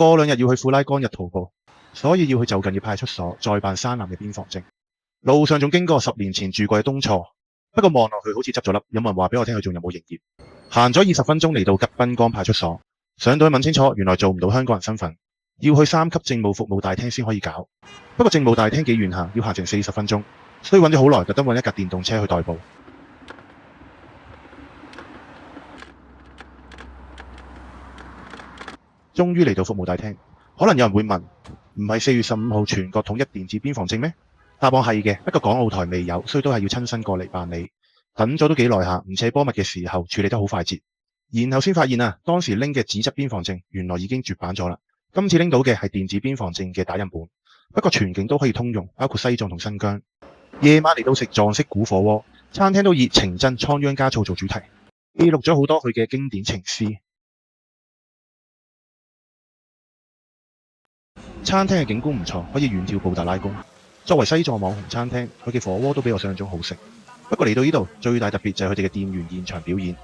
過2日要去庫拉干日徒步，所以要去就近嘅派出所再辦山南嘅邊防證。路上仲經過10年前住過嘅東錯，不過望落去好似執咗笠，有冇人話俾我聽佢仲有冇營業？行咗20分鐘嚟到吉濱江派出所，上到去問清楚，原來做唔到香港人身份，要去3級政務服務大廳先可以搞。不過政務大廳幾遠行，要行成40分鐘，所以揾咗好耐，特登揾一架電動車去代步。終於嚟到服務大廳，可能有人會問，唔係4月15號全國統一電子邊防證咩？答案係嘅，不過港澳台未有，所以都係要親身過嚟辦理。等咗都幾耐下，唔斜波密嘅時候處理得好快捷，然後先發現啊，當時拎嘅紙質邊防證原來已經絕版咗啦。今次拎到嘅係電子邊防證嘅打印本，不過全境都可以通用，包括西藏同新疆。夜晚嚟到食藏式古火鍋，餐廳都以情真倉央嘉措做主題，記錄咗好多佢嘅經典情詩。餐廳嘅景觀唔錯，可以遠眺布達拉宮。作為西藏網紅餐廳，佢嘅火鍋都比我想象中好食。不過嚟到呢度最大特別就係佢哋嘅店員現場表演。